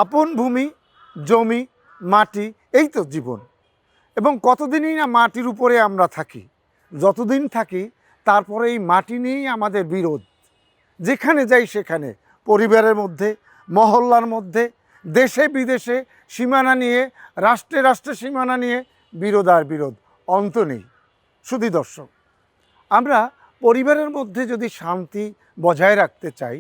আপন ভূমি, জমি, মাটি, এই তো জীবন। এবং কতদিনই না মাটির উপরে আমরা থাকি, যতদিন থাকি তারপরে এই মাটি নিয়েই আমাদের বিরোধ। যেখানে যাই সেখানে, পরিবারের মধ্যে, মহল্লার মধ্যে, দেশে বিদেশে, সীমানা নিয়ে, রাষ্ট্রে রাষ্ট্রে সীমানা নিয়ে বিরোধ আর বিরোধ, অন্ত নেই। শুধু দর্শক, আমরা পরিবারের মধ্যে যদি শান্তি বজায় রাখতে চাই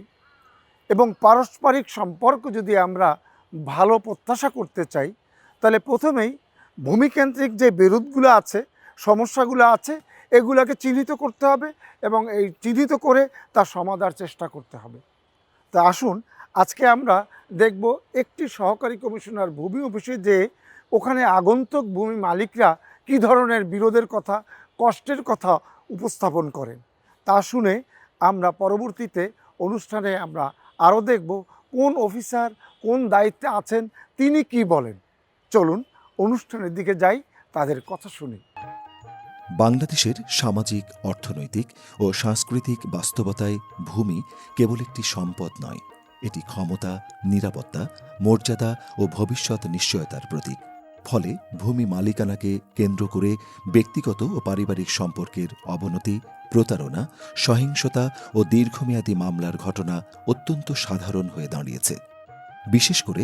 এবং পারস্পরিক সম্পর্ক যদি আমরা ভালো প্রত্যাশা করতে চাই, তাহলে প্রথমেই ভূমিকেন্দ্রিক যে বিরোধগুলো আছে, সমস্যাগুলো আছে, এগুলোকে চিহ্নিত করতে হবে এবং এই চিহ্নিত করে তার সমাধানের চেষ্টা করতে হবে। তা আসুন আজকে আমরা দেখব একটি সহকারী কমিশনার ভূমি অফিসে যে ওখানে আগন্তুক ভূমি মালিকরা কী ধরনের বিরোধের কথা, কষ্টের কথা উপস্থাপন করেন। তা শুনে আমরা পরবর্তীতে অনুষ্ঠানে আমরা আরও দেখব কোন অফিসার কোন দায়িত্বে আছেন, তিনি কি বলেন। চলুন অনুষ্ঠানের দিকে যাই, তাদের কথা শুনি। বাংলাদেশের সামাজিক, অর্থনৈতিক ও সাংস্কৃতিক বাস্তবতায় ভূমি কেবল একটি সম্পদ নয়, এটি ক্ষমতা, নিরাপত্তা, মর্যাদা ও ভবিষ্যৎ নিশ্চয়তার প্রতীক। ফলে ভূমি মালিকানাকে কেন্দ্র করে ব্যক্তিগত ও পারিবারিক সম্পর্কের অবনতি, প্রতারণা, সহিংসতা ও দীর্ঘমেয়াদী মামলার ঘটনা অত্যন্ত সাধারণ হয়ে দাঁড়িয়েছে। বিশেষ করে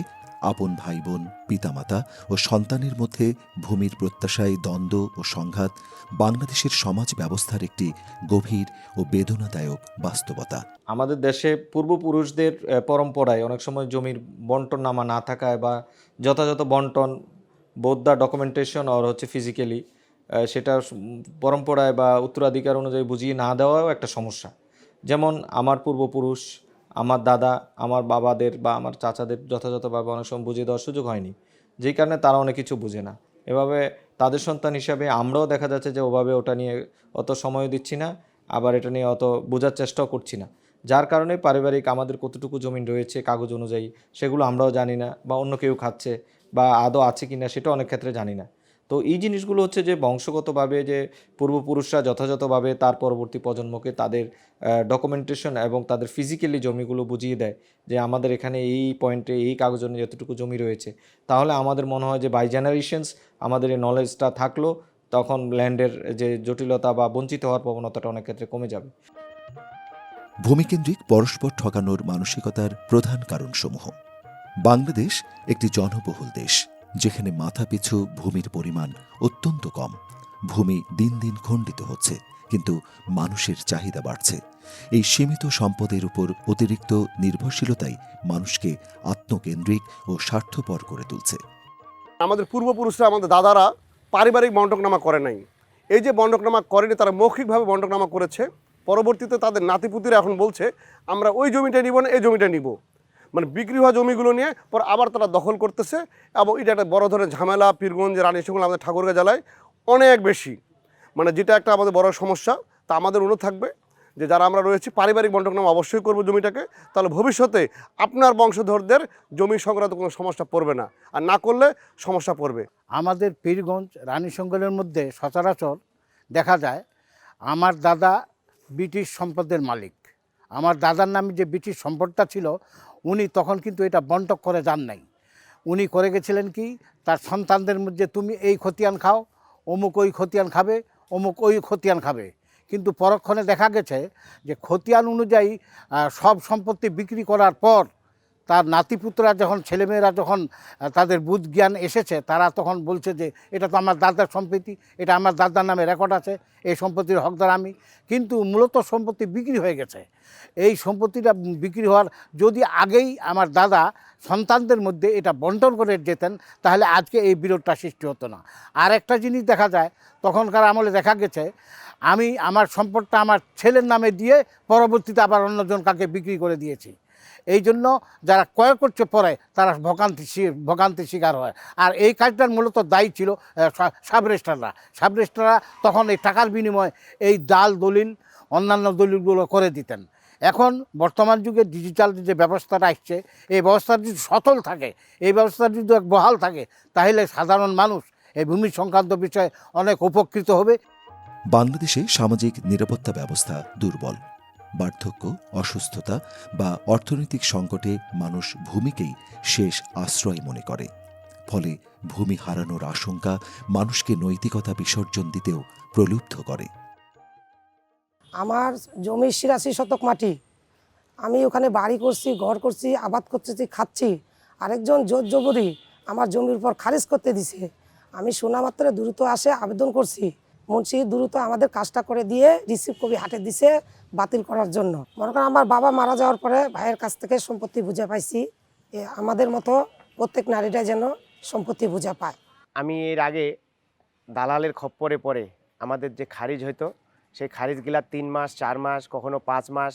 আপন ভাই বোন, পিতামাতা ও সন্তানের মধ্যে ভূমির প্রত্যাশায় দ্বন্দ্ব ও সংঘাত বাংলাদেশের সমাজ ব্যবস্থার একটি গভীর ও বেদনাদায়ক বাস্তবতা। আমাদের দেশে পূর্বপুরুষদের পরম্পরায় অনেক সময় জমির বন্টন নামা না থাকায় বা যথাযথ বন্টন, বোথ দ্য ডকুমেন্টেশন আর ফিজিক্যালি সেটা পরম্পরায় বা উত্তরাধিকার অনুযায়ী বুঝিয়ে না দেওয়াও একটা সমস্যা। যেমন আমার পূর্বপুরুষ, আমার দাদা, আমার বাবাদের বা আমার চাচাদের যথাযথভাবে অনেক সময় বুঝিয়ে দেওয়ার সুযোগ হয়নি, যেই কারণে তারা অনেক কিছু বুঝে না। এভাবে তাদের সন্তান হিসাবে আমরাও দেখা যাচ্ছে যে ওভাবে ওটা নিয়ে অত সময় দিচ্ছি না, আবার এটা নিয়ে অত বোঝার চেষ্টাও করছি না। যার কারণে পারিবারিক আমাদের কতটুকু জমিন রয়েছে কাগজ অনুযায়ী সেগুলো আমরাও জানি না, বা অন্য কেউ খাচ্ছে বা আদৌ আছে কি না সেটা অনেক ক্ষেত্রে জানি না। তো এই জিনিসগুলো হচ্ছে যে বংশগতভাবে যে পূর্বপুরুষরা যথাযথভাবে তার পরবর্তী প্রজন্মকে তাদের ডকুমেন্টেশন এবং তাদের ফিজিক্যালি জমিগুলো বুঝিয়ে দেয় যে আমাদের এখানে এই পয়েন্টে এই কাগজ অনুযায়ী যতটুকু জমি রয়েছে, তাহলে আমাদের মনে হয় যে বাই জেনারেশনস আমাদের এই নলেজটা থাকলো, তখন ল্যান্ডের যে জটিলতা বা বঞ্চিত হওয়ার প্রবণতাটা অনেক ক্ষেত্রে কমে যাবে। ভূমিকেন্দ্রিক পরস্পর ঠকানোর মানসিকতার প্রধান কারণসমূহ। বাংলাদেশ একটি জনবহুল দেশ, যেখানে মাথাপিছু ভূমির পরিমাণ অত্যন্ত কম। ভূমি দিন দিন খণ্ডিত হচ্ছে, কিন্তু মানুষের চাহিদা বাড়ছে। এই সীমিত সম্পদের উপর অতিরিক্ত নির্ভরশীলতাই মানুষকে আত্মকেন্দ্রিক ও স্বার্থপর করে তুলছে। আমাদের পূর্বপুরুষরা, আমাদের দাদারা পারিবারিক বন্টকনামা করে নাই। এই যে বন্টকনামা করেনি, তারা মৌখিকভাবে বন্টকনামা করেছে। পরবর্তীতে তাদের নাতিপুতিরা এখন বলছে আমরা ওই জমিটা নিব না, এই জমিটা নিব। মানে বিক্রি হওয়া জমিগুলো নিয়ে পর আবার তারা দখল করতেছে, এবং এটা একটা বড় ধরনের ঝামেলা। পীরগঞ্জ, রানীশঙ্কল, আমাদের ঠাকুরগাঁ জেলায় অনেক বেশি, মানে যেটা একটা আমাদের বড় সমস্যা। তা আমাদের অনুরোধ থাকবে যে যারা আমরা রয়েছি, পারিবারিক বন্টকনামা অবশ্যই করবো জমিটাকে, তাহলে ভবিষ্যতে আপনার বংশধরদের জমি সংক্রান্ত কোনো সমস্যা পড়বে না, আর না করলে সমস্যা পড়বে। আমাদের পীরগঞ্জ, রানীশঙ্কলের মধ্যে সচরাচর দেখা যায় আমার দাদা ব্রিটিশ সম্পদের মালিক। আমার দাদার নামে যে ব্রিটিশ সম্পদটা ছিল, উনি তখন কিন্তু এটা বন্টক করে যান নাই। উনি করে গেছিলেন কি, তার সন্তানদের মধ্যে তুমি এই খতিয়ান খাও, অমুক ওই খতিয়ান খাবে, অমুক ওই খতিয়ান খাবে। কিন্তু পরক্ষণে দেখা গেছে যে খতিয়ান অনুযায়ী সব সম্পত্তি বিক্রি করার পর তার নাতিপুত্ররা যখন, ছেলেমেয়েরা যখন তাদের বুধ জ্ঞান এসেছে, তারা তখন বলছে যে এটা তো আমার দাদার সম্পত্তি, এটা আমার দাদার নামে রেকর্ড আছে, এই সম্পত্তির হকদার আমি। কিন্তু মূলত সম্পত্তি বিক্রি হয়ে গেছে। এই সম্পত্তিটা বিক্রি হওয়ার, যদি আগেই আমার দাদা সন্তানদের মধ্যে এটা বন্টন করে যেতেন, তাহলে আজকে এই বিরোধটা সৃষ্টি হতো না। আর একটা জিনিস দেখা যায়, তখনকার আমলে দেখা গেছে আমি আমার সম্পদটা আমার ছেলের নামে দিয়ে পরবর্তীতে আবার অন্যজন কাকে বিক্রি করে দিয়েছি। এই জন্য যারা ক্রয় করছে পরে তারা ভোগান্তি শিকার হয়। আর এই কাজটার মূলত দায়ী ছিল সাব রেজিস্ট্রাররা। সাব রেজিস্ট্রাররা তখন এই টাকার বিনিময়ে এই জাল দলিল, অন্যান্য দলিলগুলো করে দিতেন। এখন বর্তমান যুগে ডিজিটাল যে ব্যবস্থাটা আসছে, এই ব্যবস্থাটা যদি সচল থাকে, এই ব্যবস্থাটা যদি বহাল থাকে, তাহলে সাধারণ মানুষ এই ভূমি সংক্রান্ত বিষয়ে অনেক উপকৃত হবে। বাংলাদেশে সামাজিক নিরাপত্তা ব্যবস্থা দুর্বল। বার্ধক্য, অসুস্থতা বা অর্থনৈতিক সংকটে মানুষ ভূমিকেই শেষ আশ্রয় মনে করে। ফলে ভূমি হারানোর আশঙ্কা মানুষকে নৈতিকতা বিসর্জন দিতেও প্রলুব্ধ করে। আমার জমি ৮৬ শতক মাটি, আমি ওখানে বাড়ি করছি, ঘর করছি, আবাদ করতেছি, খাচ্ছি। আরেকজন জোর জবরি আমার জমির উপর খারিজ করতে দিছে। আমি শোনা মাত্র দ্রুত আসে আবেদন করছি, মুন্সি দ্রুত আমাদের কাজটা করে দিয়ে রিসিভ কপি হাতে দিছে বাতিল করার জন্য। মনে করেন আমার বাবা মারা যাওয়ার পরে ভাইয়ের কাছ থেকে সম্পত্তি বুঝে পাইছি, আমাদের মতো প্রত্যেক নারীরা যেন সম্পত্তি বুঝে পায়। আমি এর আগে দালালের খপ্পরে পড়ে আমাদের যে খারিজ হইতো সেই খারিজগুলা 3 মাস 4 মাস কখনো 5 মাস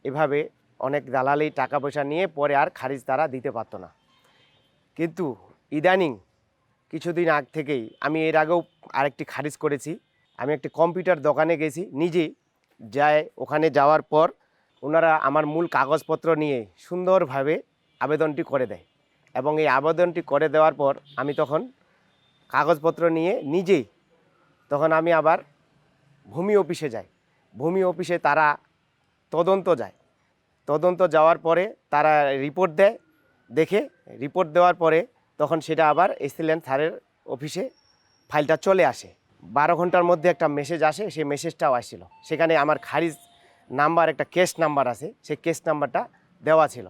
এভাবে অনেক দালালেই টাকা পয়সা নিয়ে পরে আর খারিজ তারা দিতে পারতো না। কিন্তু ইদানিং কিছুদিন আগ থেকেই আমি এর আগেও আরেকটি খারিজ করেছি। আমি একটি কম্পিউটার দোকানে গেছি নিজেই, যাই ওখানে যাওয়ার পর ওনারা আমার মূল কাগজপত্র নিয়ে সুন্দরভাবে আবেদনটি করে দেয় এবং এই আবেদনটি করে দেওয়ার পর আমি তখন কাগজপত্র নিয়ে নিজেই তখন আমি আবার ভূমি অফিসে যাই। ভূমি অফিসে তারা তদন্ত যায়, তদন্ত যাওয়ার পরে তারা রিপোর্ট দেয়, দেখে রিপোর্ট দেওয়ার পরে তখন সেটা আবার এসিল্যান্ড স্যারের অফিসে ফাইলটা চলে আসে। 12 ঘন্টার মধ্যে একটা মেসেজ আসে, সেই মেসেজটাও আসছিল। সেখানে আমার খারিজ নাম্বার, একটা কেস নাম্বার আছে, সেই কেস নাম্বারটা দেওয়া ছিল।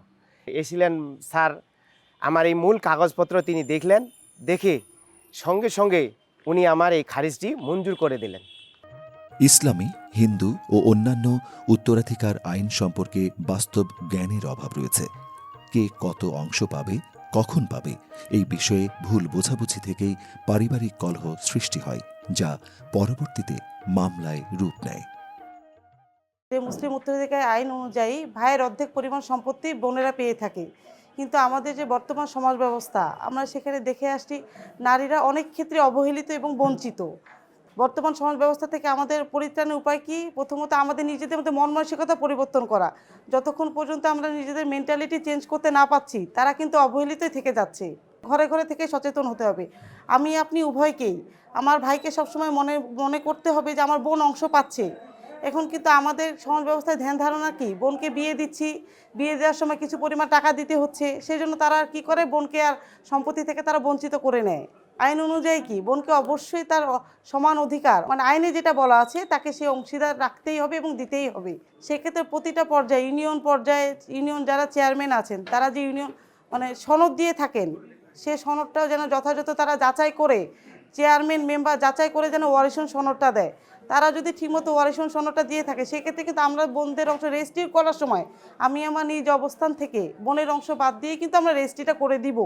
এসিল্যান্ড স্যার আমার এই মূল কাগজপত্র তিনি দেখলেন, দেখে সঙ্গে সঙ্গে উনি আমার এই খারিজটি মঞ্জুর করে দিলেন। ইসলামী, হিন্দু ও অন্যান্য উত্তরাধিকার আইন সম্পর্কে বাস্তব জ্ঞানের অভাব রয়েছে। কে কত অংশ পাবে, কখন পাবে, এই বিষয়ে ভুল বোঝাবুঝি থেকেই পারিবারিক কলহ সৃষ্টি হয়, যা পরবর্তীতে মামলায় রূপ নেয়। মুসলিম উত্তরাধিকার আইন অনুযায়ী ভাইয়ের অর্ধেক পরিমাণ সম্পত্তি বোনেরা পেয়ে থাকে, কিন্তু আমাদের যে বর্তমান সমাজ ব্যবস্থা আমরা সেখানে দেখে আসছি নারীরা অনেক ক্ষেত্রে অবহেলিত এবং বঞ্চিত। বর্তমান সমাজ ব্যবস্থা থেকে আমাদের পরিত্রাণের উপায় কি? প্রথমত আমাদের নিজেদের মধ্যে মন মানসিকতা পরিবর্তন করা। যতক্ষণ পর্যন্ত আমরা নিজেদের মেন্টালিটি চেঞ্জ করতে না পারছি তারা কিন্তু অবহেলিতই থেকে যাচ্ছে। ঘরে ঘরে থেকে সচেতন হতে হবে। আমি আপনি উভয়কেই, আমার ভাইকে সবসময় মনে করতে হবে যে আমার বোন অংশ পাচ্ছে। এখন কিন্তু আমাদের সমাজ ব্যবস্থায় ধ্যান ধারণা কি, বোনকে বিয়ে দিচ্ছি, বিয়ে দেওয়ার সময় কিছু পরিমাণ টাকা দিতে হচ্ছে, সেই জন্য তারা কি করে বোনকে আর সম্পত্তি থেকে তারা বঞ্চিত করে নেয়। আইন অনুযায়ী কি বোনকে অবশ্যই তার সমান অধিকার, মানে আইনে যেটা বলা আছে তাকে সে অংশীদার রাখতেই হবে এবং দিতেই হবে। সেক্ষেত্রে প্রতিটা পর্যায়ে ইউনিয়ন যারা চেয়ারম্যান আছেন তারা যে ইউনিয়ন মানে সনদ দিয়ে থাকেন, সে সনদটাও যেন যথাযথ তারা যাচাই করে, চেয়ারম্যান মেম্বার যাচাই করে যেন ওয়ারিশন সনদটা দেয়। তারা যদি ঠিকমতো ওয়ারিশন সনদটা দিয়ে থাকে সেক্ষেত্রে কিন্তু আমরা বোনদের অংশ রেজিস্ট্রি করার সময় আমি আমার নিজ অবস্থান থেকে বোনের অংশ বাদ দিয়ে কিন্তু আমরা রেজিস্ট্রিটা করে দিব।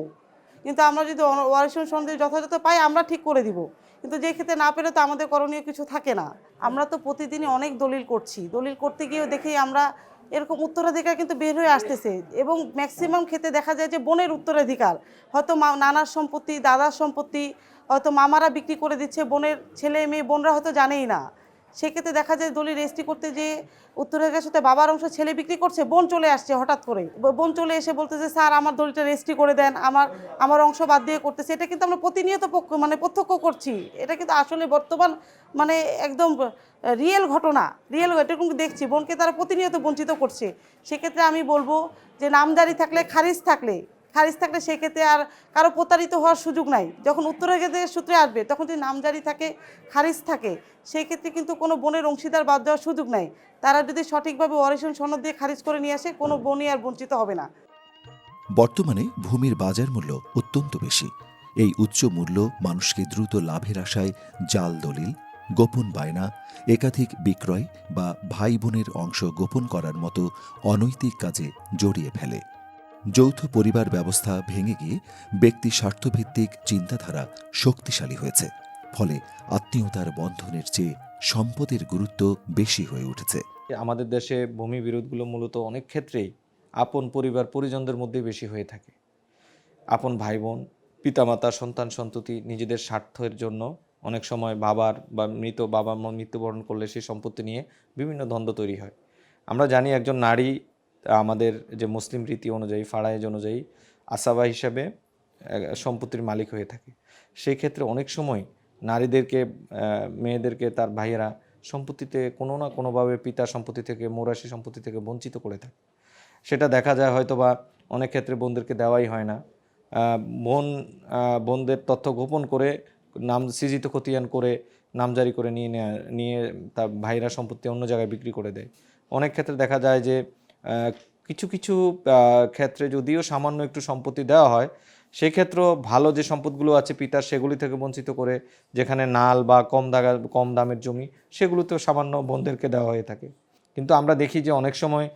কিন্তু আমরা যদি ওয়ারিশন সনদ যথাযথ পাই আমরা ঠিক করে দিব, কিন্তু যে ক্ষেত্রে না পেলে তো আমাদের করণীয় কিছু থাকে না। আমরা তো প্রতিদিনই অনেক দলিল করছি, দলিল করতে গিয়েও দেখি আমরা এরকম উত্তরাধিকার কিন্তু বের হয়ে আসতেছে এবং ম্যাক্সিমাম ক্ষেত্রে দেখা যায় যে বোনের উত্তরাধিকার হয়তো নানার সম্পত্তি, দাদার সম্পত্তি হয়তো মামারা বিক্রি করে দিচ্ছে, বোনের ছেলে মেয়ে বোনরা হয়তো জানেই না। সেক্ষেত্রে দেখা যায় দলিল রেজিস্ট্রি করতে যে উত্তরাধিকার সাথে বাবার অংশ ছেলে বিক্রি করছে, বোন চলে আসছে হঠাৎ করে, বোন চলে এসে বলতেছে স্যার আমার দলিলটা রেজিস্ট্রি করে দেন, আমার অংশ বাদ দিয়ে করতেছে। এটা কিন্তু আমরা প্রতিনিয়ত প্রত্যক্ষ করছি। এটা কিন্তু আসলে বর্তমান একদম রিয়েল ঘটনা, এটা কিন্তু দেখছি বোনকে তারা প্রতিনিয়ত বঞ্চিত করছে। সেক্ষেত্রে আমি বলবো যে নামজারি থাকলে, খারিজ থাকলে সেক্ষেত্রে আর কারো প্রতারিত হওয়ার সুযোগ নাই। যখন উত্তরাধিকারের সূত্রে আসবে তখন যদি নামজারি থাকে, খারিজ থাকে, সেই ক্ষেত্রে কিন্তু কোনো বোনের অংশীদার বাদ দেওয়ার সুযোগ নাই। তারা যদি সঠিকভাবে ওয়ারিশন সনদ দিয়ে খারিজ করে নিয়ে আসে কোনো বোনই আর বঞ্চিত হবে না। বর্তমানে ভূমির বাজার মূল্য অত্যন্ত বেশি। এই উচ্চ মূল্য মানুষকে দ্রুত লাভের আশায় জাল দলিল, গোপন বায়না, একাধিক বিক্রয় বা ভাই বোনের অংশ গোপন করার মতো অনৈতিক কাজে জড়িয়ে ফেলে। যৌথ পরিবার ব্যবস্থা ভেঙে গিয়ে ব্যক্তি স্বার্থভিত্তিক চিন্তাধারা শক্তিশালী হয়েছে। ফলে আত্মীয়তার বন্ধনের চেয়ে সম্পদের গুরুত্ব বেশি হয়ে উঠেছে। আমাদের দেশে ভূমি বিরোধগুলো মূলত অনেক ক্ষেত্রেই আপন পরিবার পরিজনদের মধ্যে বেশি হয়ে থাকে। আপন ভাই বোন, পিতামাতা, সন্তান সন্ততি নিজেদের স্বার্থের জন্য অনেক সময় বাবার বা বাবা মা মৃত্যুবরণ করলে সেই সম্পত্তি নিয়ে বিভিন্ন দ্বন্দ্ব তৈরি হয়। আমরা জানি একজন নারী আমাদের যে মুসলিম রীতি অনুযায়ী, ফারায়েজ অনুযায়ী আসাবা হিসাবে সম্পত্তির মালিক হয়ে থাকে। সেই ক্ষেত্রে অনেক সময় নারীদেরকে, মেয়েদেরকে তার ভাইয়েরা সম্পত্তিতে কোনো না কোনোভাবে পিতার সম্পত্তি থেকে, মৌরাশি সম্পত্তি থেকে বঞ্চিত করে থাকে। সেটা দেখা যায় হয়তো বা অনেক ক্ষেত্রে বোনদেরকে দেওয়াই হয় না। বোনদের তথ্য গোপন করে নাম সৃজিত খতিয়ান করে নামজারি করে নিয়ে তার ভাইরা সম্পত্তি অন্য জায়গায় বিক্রি করে দেয়। অনেক ক্ষেত্রে দেখা যায় যে কিছু কিছু ক্ষেত্রে যদিও সামান্য একটু সম্পত্তি দেওয়া হয়, সেক্ষেত্রেও ভালো যে সম্পদগুলো আছে পিতার সেগুলি থেকে বঞ্চিত করে, যেখানে নাল বা কম দামের জমি সেগুলোতেও সামান্য বোনদেরকে দেওয়া হয়ে থাকে। কিন্তু আমরা দেখি যে অনেক সময়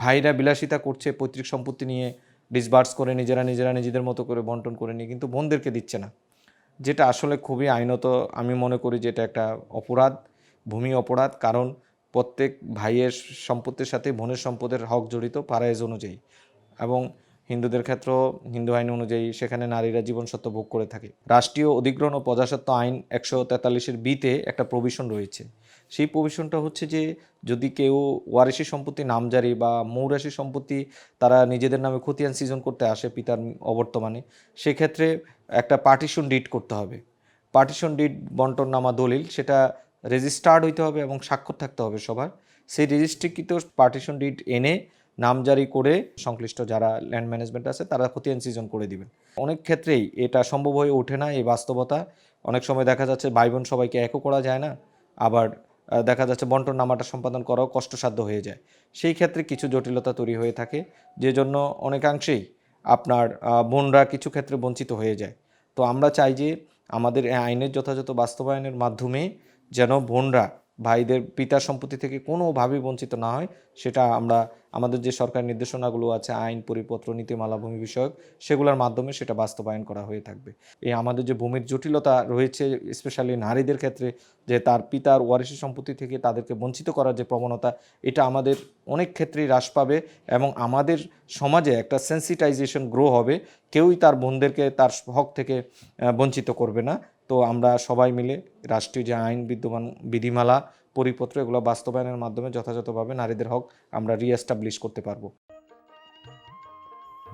ভাইরা বিলাসিতা করছে পৈতৃক সম্পত্তি নিয়ে, ডিসবার্স করে নিজেদের মতো করে বন্টন করে নিয়ে, কিন্তু বোনদেরকে দিচ্ছে না, যেটা আসলে খুবই আইনত। আমি মনে করি যে এটা একটা অপরাধ, ভূমি অপরাধ। কারণ প্রত্যেক ভাইয়ের সম্পত্তির সাথে বোনের সম্পদের হক জড়িত পারায়েজ অনুযায়ী, এবং হিন্দুদের ক্ষেত্রেও হিন্দু আইন অনুযায়ী সেখানে নারীরা জীবনসত্ত্ব ভোগ করে থাকে। রাষ্ট্রীয় অধিগ্রহণ ও প্রজাস্বত্ব আইন 143-এর বিতে একটা প্রভিশন রয়েছে। সেই প্রভিশনটা হচ্ছে যে যদি কেউ ওয়ারিশি সম্পত্তি নামজারি বা মৌরাশি সম্পত্তি তারা নিজেদের নামে খতিয়ান সৃজন করতে আসে পিতার অবর্তমানে, সেক্ষেত্রে একটা পার্টিশন ডিড করতে হবে। পার্টিশন ডিড বন্টননামা দলিল, সেটা রেজিস্টার্ড হইতে হবে এবং স্বাক্ষর থাকতে হবে সবার। সেই রেজিস্ট্রিকৃত পার্টিশন ডিড এনে নামজারি করে সংশ্লিষ্ট যারা ল্যান্ড ম্যানেজমেন্ট আছে তারা খতিয়ান সৃজন করে দিবেন। অনেক ক্ষেত্রেই এটা সম্ভব হয়ে ওঠে না, এই বাস্তবতা। অনেক সময় দেখা যাচ্ছে ভাই বোন সবাইকে একও করা যায় না, আবার দেখা যাচ্ছে বন্টন নামাটা সম্পাদন করাও কষ্টসাধ্য হয়ে যায়। সেই ক্ষেত্রে কিছু জটিলতা তৈরি হয়ে থাকে, যে জন্য অনেকাংশেই আপনার বোনরা কিছু ক্ষেত্রে বঞ্চিত হয়ে যায়। তো আমরা চাই যে আমাদের এই আইনের যথাযথ বাস্তবায়নের মাধ্যমে যেন বোনরা ভাইদের পিতার সম্পত্তি থেকে কোনোভাবেই বঞ্চিত না হয়, সেটা আমরা আমাদের যে সরকারি নির্দেশনাগুলো আছে, আইন, পরিপত্র, নীতিমালা, ভূমি বিষয়ক, সেগুলোর মাধ্যমে সেটা বাস্তবায়ন করা হয়ে থাকবে। এই আমাদের যে ভূমির জটিলতা রয়েছে, স্পেশালি নারীদের ক্ষেত্রে, যে তার পিতার ওয়ারিশি সম্পত্তি থেকে তাদেরকে বঞ্চিত করার যে প্রবণতা, এটা আমাদের অনেক ক্ষেত্রেই হ্রাস পাবে এবং আমাদের সমাজে একটা সেন্সিটাইজেশন গ্রো হবে। কেউই তার বোনদেরকে তার হক থেকে বঞ্চিত করবে না। তো আমরা সবাই মিলে রাষ্ট্রীয় যে আইন, বিদ্যমান বিধিমালা, পরিপত্র, এগুলো বাস্তবায়নের মাধ্যমে যথাযথভাবে নারীদের হক আমরা রিএস্টাবলিশ করতে পারবো।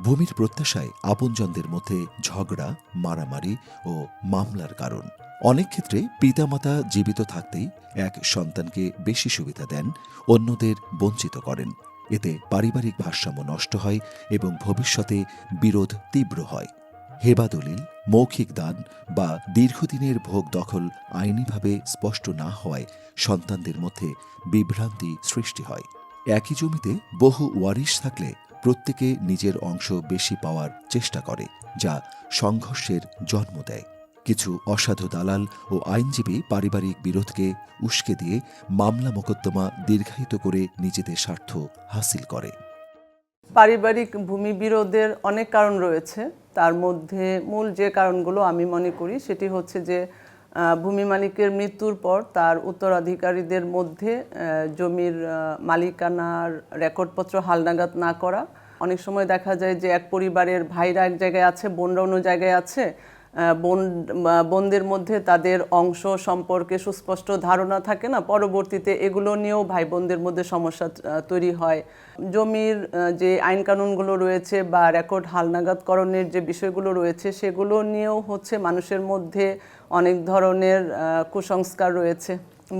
ভূমির প্রত্যাশায় আপনজনদের মধ্যে ঝগড়া, মারামারি ও মামলার কারণ। অনেক ক্ষেত্রে পিতামাতা জীবিত থাকতেই এক সন্তানকে বেশি সুবিধা দেন, অন্যদের বঞ্চিত করেন। এতে পারিবারিক ভারসাম্য নষ্ট হয় এবং ভবিষ্যতে বিরোধ তীব্র হয়। হেবা দলিল, মৌখিক দান বা দীর্ঘদিনের ভোগ দখল আইনিভাবে স্পষ্ট না হওয়ায় সন্তানদের মধ্যে বিভ্রান্তি সৃষ্টি হয়। একই জমিতে বহু ওয়ারিশ থাকলে প্রত্যেকে নিজের অংশ বেশি পাওয়ার চেষ্টা করে, যা সংঘর্ষের জন্ম দেয়। কিছু অসাধু দালাল ও আইনজীবী পারিবারিক বিরোধকে উস্কে দিয়ে মামলা মোকদ্দমা দীর্ঘায়িত করে নিজেদের স্বার্থ হাসিল করে। পারিবারিক ভূমি বিরোধের অনেক কারণ রয়েছে। তার মধ্যে মূল যে কারণগুলো আমি মনে করি সেটি হচ্ছে যে ভূমি মালিকের মৃত্যুর পর তার উত্তরাধিকারীদের মধ্যে জমির মালিকানার রেকর্ডপত্র হালনাগাদ না করা। অনেক সময় দেখা যায় যে এক পরিবারের ভাইরা এক জায়গায় আছে, বোনরা অন্য জায়গায় আছে। বোনদের মধ্যে তাদের অংশ সম্পর্কে সুস্পষ্ট ধারণা থাকে না, পরবর্তীতে এগুলো নিয়েও ভাই বোনদের মধ্যে সমস্যা তৈরি হয়। জমির যে আইন কানুনগুলো রয়েছে বা রেকর্ড হালনাগাদকরণের যে বিষয়গুলো রয়েছে সেগুলো নিয়েও হচ্ছে মানুষের মধ্যে অনেক ধরনের কুসংস্কার রয়েছে।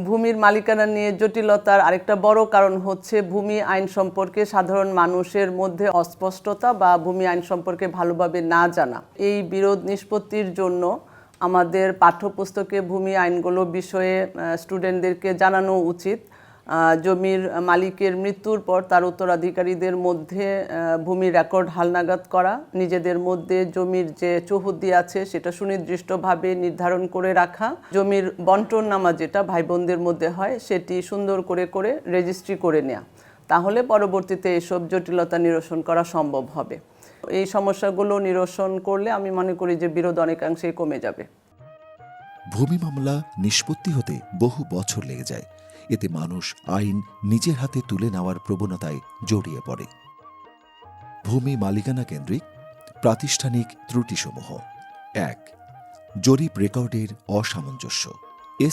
ভূমির মালিকানা নিয়ে জটিলতার আরেকটা বড় কারণ হচ্ছে ভূমি আইন সম্পর্কে সাধারণ মানুষের মধ্যে অস্পষ্টতা বা ভূমি আইন সম্পর্কে ভালোভাবে না জানা। এই বিরোধ নিষ্পত্তির জন্য আমাদের পাঠ্যপুস্তকে ভূমি আইনগুলো বিষয়ে স্টুডেন্টদেরকে জানানো উচিত। জমির মালিকের মৃত্যুর পর তার উত্তরাধিকারীদের মধ্যে ভূমি রেকর্ড হালনাগাদ করা, নিজেদের মধ্যে জমির যে চৌহদ্দি আছে সেটা সুনির্দিষ্টভাবে নির্ধারণ করে রাখা, জমির বন্টননামা যেটা ভাই বোনদের মধ্যে হয় সেটি সুন্দর করে রেজিস্ট্রি করে নেওয়া। তাহলে পরবর্তীতে এসব জটিলতা নিরসন করা সম্ভব হবে। এই সমস্যাগুলো নিরসন করলে আমি মনে করি যে বিরোধ অনেকাংশেই কমে যাবে। ভূমি মামলা নিষ্পত্তি হতে বহু বছর লেগে যায়। এতে মানুষ আইন নিজের হাতে তুলে নেওয়ার প্রবণতায় জড়িয়ে পড়ে। ভূমি মালিকানা কেন্দ্রিক প্রাতিষ্ঠানিক ত্রুটিসমূহ: ১. জরিপ রেকর্ডের অসামঞ্জস্য।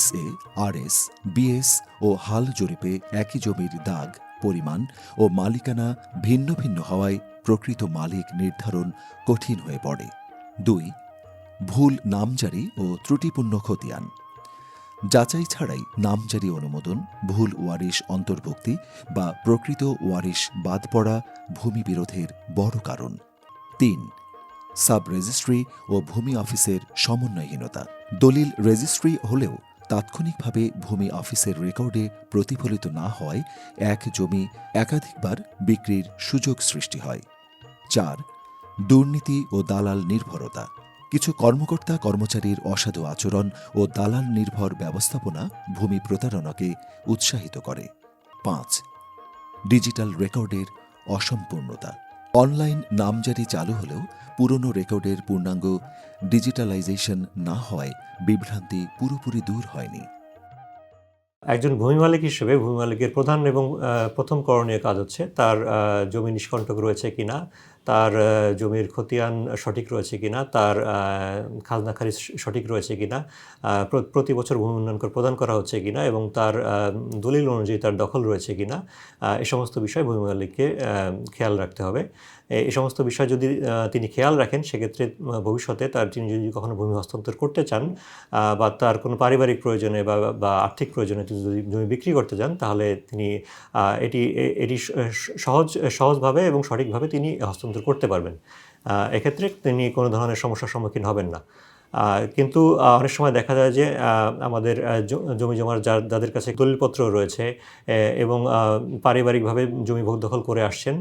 SA, RS, BS ও হাল জরিপে একই জমির দাগ, পরিমাণ ও মালিকানা ভিন্ন ভিন্ন হওয়ায় প্রকৃত মালিক নির্ধারণ কঠিন হয়ে পড়ে। ২. ভুল নামজারি ও ত্রুটিপূর্ণ খতিয়ান। যাচাই ছাড়াই নামজারি অনুমোদন, ভুল ওয়ারিশ অন্তর্ভুক্তি বা প্রকৃত ওয়ারিশ বাদ পড়া ভূমি বিরোধের বড় কারণ। ৩. সাব রেজিস্ট্রি ও ভূমি অফিসের সমন্বয়হীনতা। দলিল রেজিস্ট্রি হলেও তাৎক্ষণিকভাবে ভূমি অফিসের রেকর্ডে প্রতিফলিত না হওয়ায় এক জমি একাধিকবার বিক্রির সুযোগ সৃষ্টি হয়। ৪. দুর্নীতি ও দালাল নির্ভরতা। কিছু কর্মকর্তা কর্মচারীর অসাধু আচরণ ও দালাল নির্ভর ব্যবস্থাপনা ভূমি প্রতারণাকে উৎসাহিত করে। ৫. ডিজিটাল রেকর্ডের অসম্পূর্ণতা। অনলাইন নামজারি চালু হলেও পুরনো রেকর্ডের পূর্ণাঙ্গ ডিজিটালাইজেশন না হওয়ায় বিভ্রান্তি পুরোপুরি দূর হয়নি। একজন ভূমি মালিক হিসেবে ভূমি মালিকের প্রধান এবং প্রথম করণীয় কাজ হচ্ছে তার জমি নিষ্কণ্টক রয়েছে কিনা, তার জমির খতিয়ান সঠিক রয়েছে কিনা, তার খাজনা খারিজ সঠিক রয়েছে কিনা, প্রতি বছর ভূমি উন্নয়ন কর প্রদান করা হচ্ছে কিনা এবং তার দলিল অনুযায়ী তার দখল রয়েছে কিনা, এই সমস্ত বিষয় ভূমি মালিককে খেয়াল রাখতে হবে। এই সমস্ত বিষয় যদি তিনি খেয়াল রাখেন, সেক্ষেত্রে ভবিষ্যতে তিনি যদি কখনো ভূমি হস্তান্তর করতে চান বা তার কোনো পারিবারিক প্রয়োজনে বা আর্থিক প্রয়োজনে তিনি যদি জমি বিক্রি করতে চান, তাহলে তিনি এটি সহজভাবে এবং সঠিকভাবে তিনি হস্তান্তর করতে পারবেন। এক্ষেত্রে তিনি কোনো ধরনের সমস্যার সম্মুখীন হবেন না। কিন্তু অনেক সময় দেখা যায় যে আমাদের জমি জমার যাদের কাছে দলিলপত্র রয়েছে এবং পারিবারিকভাবে জমি ভোগ দখল করে আসছেন,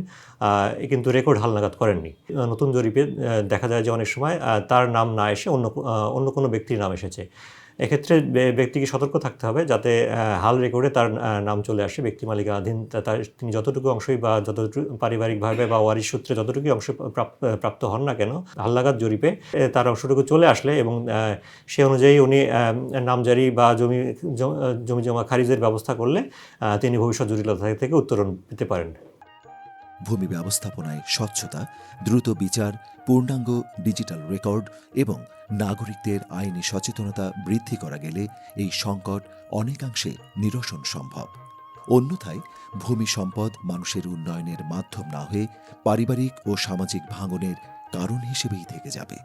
কিন্তু রেকর্ড হালনাগাদ করেননি। নতুন জরিপে দেখা যায় যে অনেক সময় তার নাম না এসে অন্য কোনো ব্যক্তির নাম এসেছে। এক্ষেত্রে ব্যক্তিকে সতর্ক থাকতে হবে যাতে হাল রেকর্ডে তার নাম চলে আসে ব্যক্তি মালিকানাধীন, তিনি যতটুকু অংশই বা যতটুকু পারিবারিকভাবে বা ওয়ারিশ সূত্রে যতটুকু অংশ প্রাপ্ত হন না কেন, হালনাগাদ জরিপে তার অংশটুকু চলে আসলে এবং সে অনুযায়ী উনি নামজারি বা জমি জমা খারিজের ব্যবস্থা করলে তিনি ভবিষ্যৎ জটিলতা থেকে উত্তরণ পেতে পারেন। ভূমি ব্যবস্থাপনায় স্বচ্ছতা, দ্রুত বিচার, পূর্ণাঙ্গ ডিজিটাল রেকর্ড এবং নাগরিকদের আইনি সচেতনতা বৃদ্ধি করা গেলে এই সংকট অনেকাংশে নিরসন সম্ভব। অন্যথায় ভূমি সম্পদ মানুষের উন্নয়নের মাধ্যম না হয়ে পারিবারিক ও সামাজিক ভাঙনের কারণ হিসেবেই থেকে যাবে।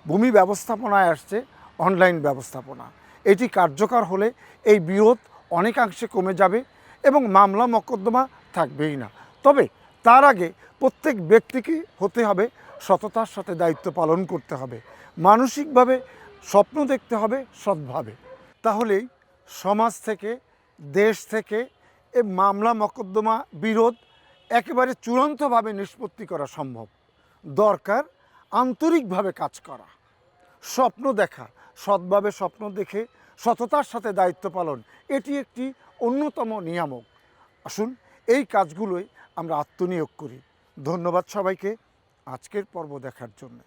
ভূমি ব্যবস্থাপনায় আসছে অনলাইন ব্যবস্থাপনা। এটি কার্যকর হলে এই বিরোধ অনেকাংশে কমে যাবে এবং মামলা মোকদ্দমা থাকবেই না। তবে তার আগে প্রত্যেক ব্যক্তিকে হতে হবে সততার সাথে দায়িত্ব পালন করতে হবে, মানসিকভাবে স্বপ্ন দেখতে হবে সৎভাবে। তাহলেই সমাজ থেকে, দেশ থেকে এই মামলা মোকদ্দমা বিরোধ একেবারে চূড়ান্তভাবে নিষ্পত্তি করা সম্ভব। দরকার আন্তরিকভাবে কাজ করা, স্বপ্ন দেখা, সৎভাবে স্বপ্ন দেখে সততার সাথে দায়িত্ব পালন, এটি একটি অন্যতম নিয়ামক। আসুন এই কাজগুলোই আমরা আত্মনিয়োগ করি। ধন্যবাদ সবাইকে আজকের পর্ব দেখার জন্য।